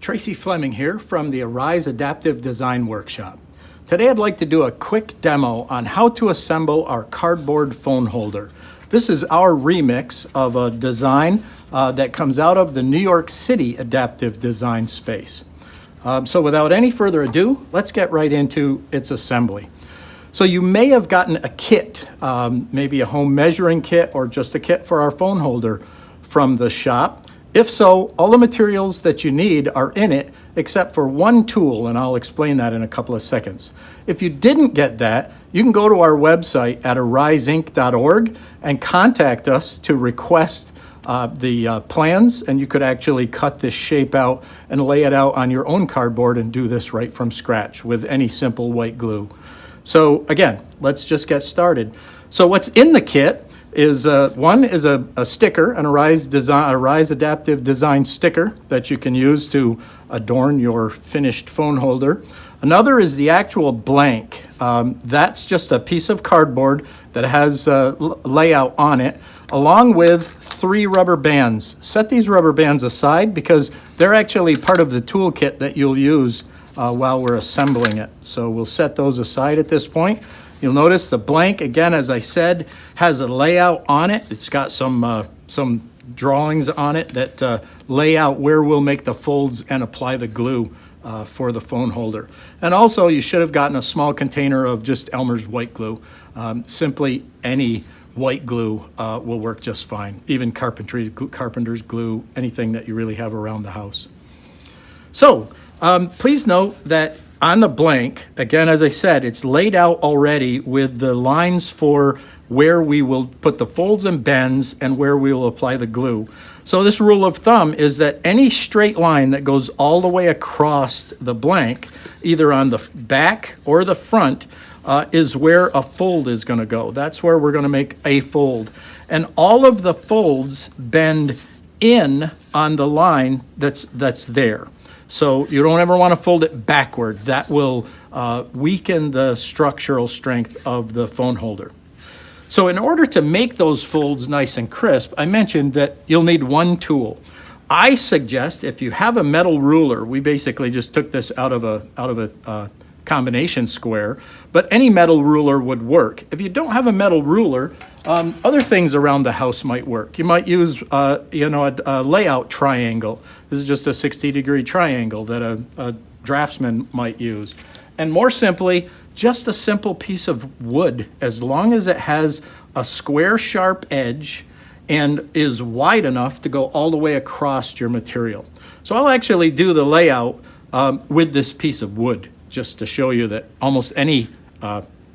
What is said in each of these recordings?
Tracy Fleming here from the Arise Adaptive Design Workshop. Today I'd like to do a quick demo on how to assemble our cardboard phone holder. This is our remix of a design that comes out of the New York City adaptive design space. So without any further ado, let's get right into its assembly. So you may have gotten a kit, maybe a home measuring kit or just a kit for our phone holder from the shop. If so, all the materials that you need are in it except for one tool, and I'll explain that in a couple of seconds. If you didn't get that, you can go to our website at ariseinc.org and contact us to request the plans, and you could actually cut this shape out and lay it out on your own cardboard and do this right from scratch with any simple white glue. So again, let's just get started. So what's in the kit is one is a sticker, an Arise Adaptive Design sticker that you can use to adorn your finished phone holder. Another is the actual blank. That's just a piece of cardboard that has a layout on it, along with 3 rubber bands. Set these rubber bands aside because they're actually part of the toolkit that you'll use while we're assembling it. So we'll set those aside at this point. You'll notice the blank, again, as I said, has a layout on it. It's got some drawings on it that lay out where we'll make the folds and apply the glue for the phone holder. And also, you should have gotten a small container of just Elmer's white glue. Simply any white glue will work just fine, even carpenter's glue, anything that you really have around the house. So, please note that on the blank, again, as I said, it's laid out already with the lines for where we will put the folds and bends and where we will apply the glue. So this rule of thumb is that any straight line that goes all the way across the blank, either on the back or the front, is where a fold is going to go. That's where we're going to make a fold. And all of the folds bend in on the line that's there. So you don't ever want to fold it backward. That will weaken the structural strength of the phone holder. So in order to make those folds nice and crisp, I mentioned that you'll need one tool. I suggest if you have a metal ruler, we basically just took this out of a combination square, but any metal ruler would work. If you don't have a metal ruler, other things around the house might work. You might use a layout triangle. This is just a 60-degree triangle that a draftsman might use. And more simply, just a simple piece of wood, as long as it has a square sharp edge and is wide enough to go all the way across your material. So I'll actually do the layout with this piece of wood, just to show you that almost any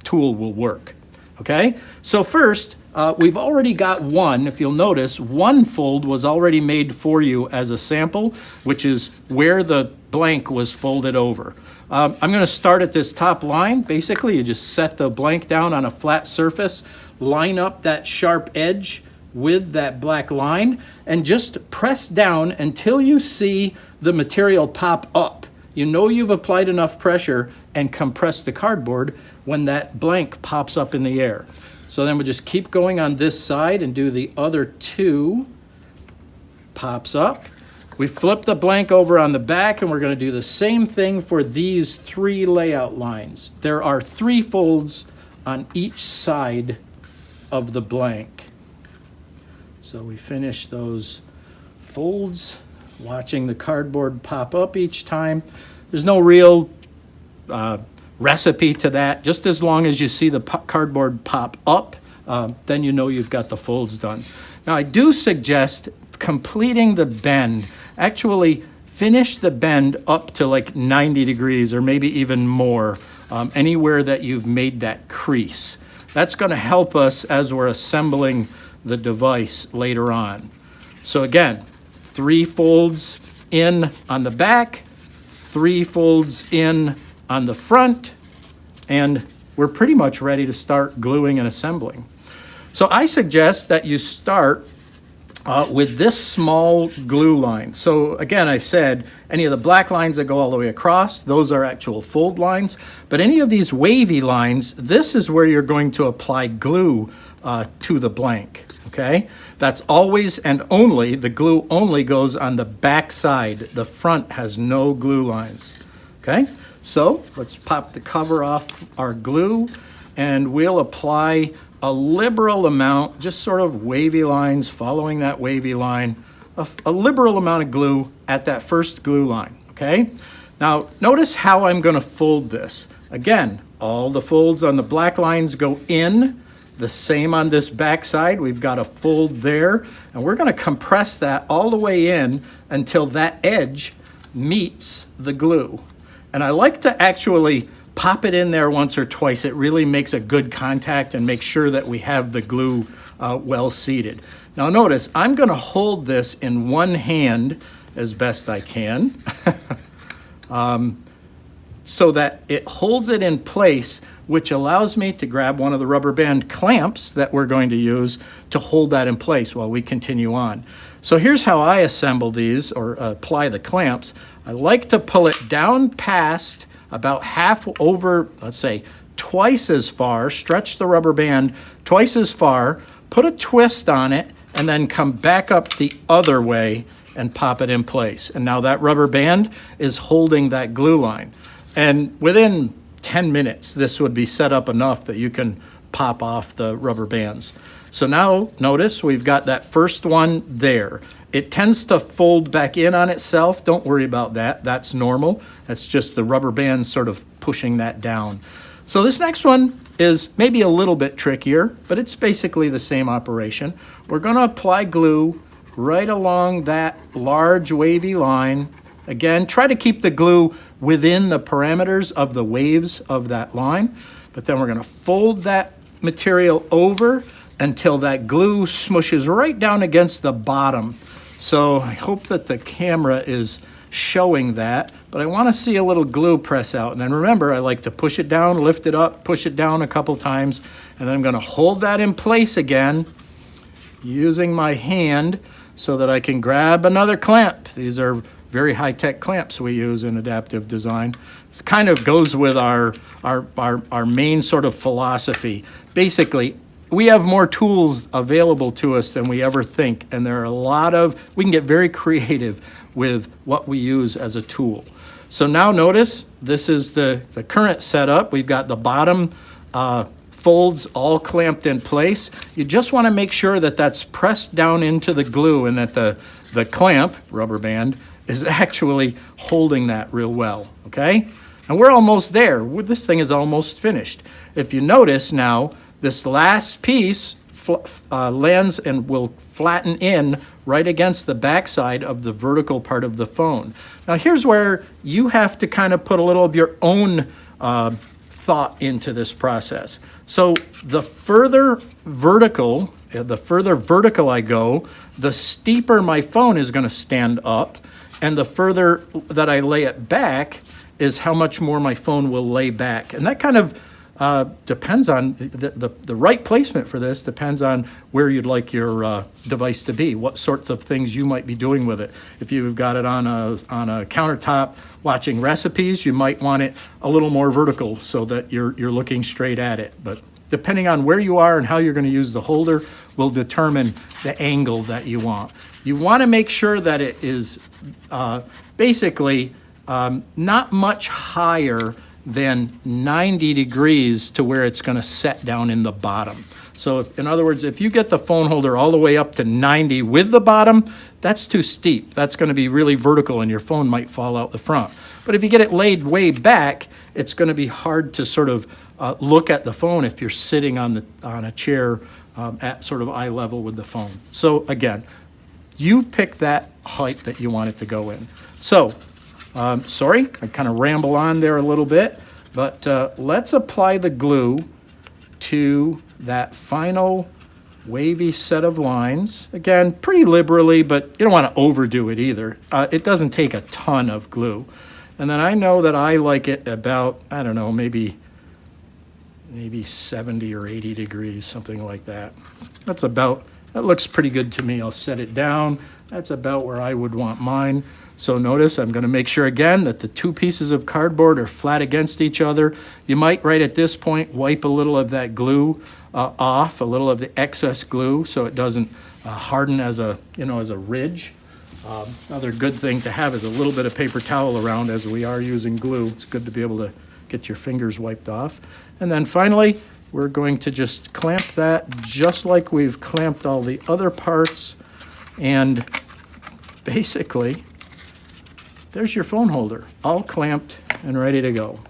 tool will work. Okay, so first, we've already got one. If you'll notice, one fold was already made for you as a sample, which is where the blank was folded over. I'm going to start at this top line. Basically, you just set the blank down on a flat surface, line up that sharp edge with that black line, and just press down until you see the material pop up. You know you've applied enough pressure and compressed the cardboard when that blank pops up in the air. So then we'll just keep going on this side and do the other 2. Pops up. We flip the blank over on the back, and we're going to do the same thing for these 3 layout lines. There are 3 folds on each side of the blank. So we finish those folds, watching the cardboard pop up each time. There's no real recipe to that. Just as long as you see the cardboard pop up, then you know you've got the folds done. Now, I do suggest completing the bend. Actually, finish the bend up to like 90 degrees or maybe even more, anywhere that you've made that crease. That's going to help us as we're assembling the device later on. So again, 3 folds in on the back, 3 folds in on the front, and we're pretty much ready to start gluing and assembling. So I suggest that you start with this small glue line. So again, I said any of the black lines that go all the way across, those are actual fold lines. But any of these wavy lines, this is where you're going to apply glue to the blank. okay? That's always and only, the glue only goes on the back side. The front has no glue lines, okay? So let's pop the cover off our glue, and we'll apply a liberal amount, just sort of wavy lines, following that wavy line, a liberal amount of glue at that first glue line, okay? Now, notice how I'm gonna fold this. Again, all the folds on the black lines go in, the same on this back side. We've got a fold there, and we're gonna compress that all the way in until that edge meets the glue. And I like to actually pop it in there once or twice. It really makes a good contact and make sure that we have the glue well seated. Now notice, I'm gonna hold this in one hand as best I can so that it holds it in place, which allows me to grab one of the rubber band clamps that we're going to use to hold that in place while we continue on. So here's how I assemble these or apply the clamps. I like to pull it down past about half over, let's say, twice as far, stretch the rubber band twice as far, put a twist on it, and then come back up the other way and pop it in place. And now that rubber band is holding that glue line. And within 10 minutes, this would be set up enough that you can pop off the rubber bands. So now notice we've got that first one there. It tends to fold back in on itself. Don't worry about that. That's normal. That's just the rubber band sort of pushing that down. So this next one is maybe a little bit trickier, but it's basically the same operation. We're going to apply glue right along that large wavy line. Again, try to keep the glue within the parameters of the waves of that line, but then we're going to fold that material over until that glue smushes right down against the bottom. So I hope that the camera is showing that, but I want to see a little glue press out. And then remember, I like to push it down, lift it up, push it down a couple times, and then I'm going to hold that in place again using my hand so that I can grab another clamp. These are very high-tech clamps we use in adaptive design. This kind of goes with our main sort of philosophy. Basically, we have more tools available to us than we ever think, and there are a lot of, we can get very creative with what we use as a tool. So now notice, this is the current setup. We've got the bottom folds all clamped in place. You just want to make sure that that's pressed down into the glue and that the clamp, rubber band, is actually holding that real well, okay? And we're almost there. This thing is almost finished. If you notice now, this last piece lands and will flatten in right against the backside of the vertical part of the phone. Now here's where you have to kind of put a little of your own thought into this process. So the further vertical I go, the steeper my phone is going to stand up, and the further that I lay it back is how much more my phone will lay back. And that kind of depends on the right placement for this, depends on where you'd like your device to be, what sorts of things you might be doing with it. If you've got it on a countertop watching recipes, you might want it a little more vertical so that you're looking straight at it. But depending on where you are and how you're going to use the holder will determine the angle that you want. You want to make sure that it is basically not much higher than 90 degrees to where it's going to set down in the bottom. So in other words, if you get the phone holder all the way up to 90 with the bottom, that's too steep. That's going to be really vertical and your phone might fall out the front. But if you get it laid way back, it's going to be hard to sort of look at the phone if you're sitting on a chair at sort of eye level with the phone. So again, you pick that height that you want it to go in. So sorry, I kind of ramble on there a little bit, but let's apply the glue to that final wavy set of lines. Again, pretty liberally, but you don't want to overdo it either. It doesn't take a ton of glue. And then I know that I like it about, I don't know, maybe 70 or 80 degrees, something like that. That looks pretty good to me. I'll set it down. That's about where I would want mine. So notice I'm going to make sure again that the two pieces of cardboard are flat against each other. You might right at this point wipe a little of that glue off, a little of the excess glue, so it doesn't harden as a ridge. Another good thing to have is a little bit of paper towel around, as we are using glue. It's good to be able to get your fingers wiped off. And then finally, we're going to just clamp that just like we've clamped all the other parts. And basically, there's your phone holder, all clamped and ready to go.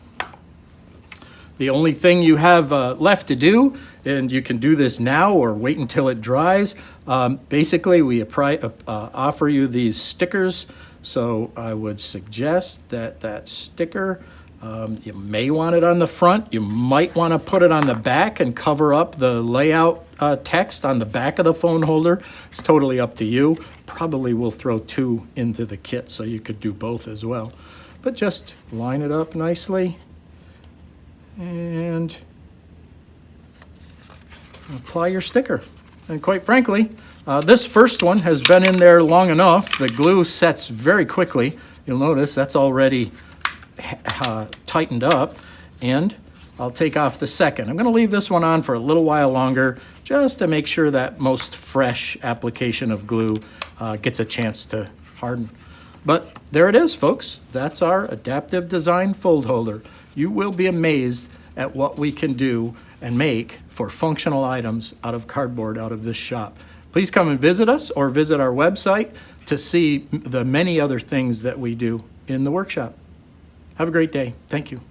The only thing you have left to do, and you can do this now or wait until it dries, basically we offer you these stickers. So I would suggest that sticker, you may want it on the front. You might want to put it on the back and cover up the layout text on the back of the phone holder. It's totally up to you. Probably will throw 2 into the kit, so you could do both as well. But just line it up nicely and apply your sticker. And quite frankly, this first one has been in there long enough. The glue sets very quickly. You'll notice that's already tightened up, and I'll take off the second. I'm going to leave this one on for a little while longer just to make sure that most fresh application of glue gets a chance to harden. But there it is, folks. That's our adaptive design fold holder. You will be amazed at what we can do and make for functional items out of cardboard out of this shop. Please come and visit us or visit our website to see the many other things that we do in the workshop. Have a great day. Thank you.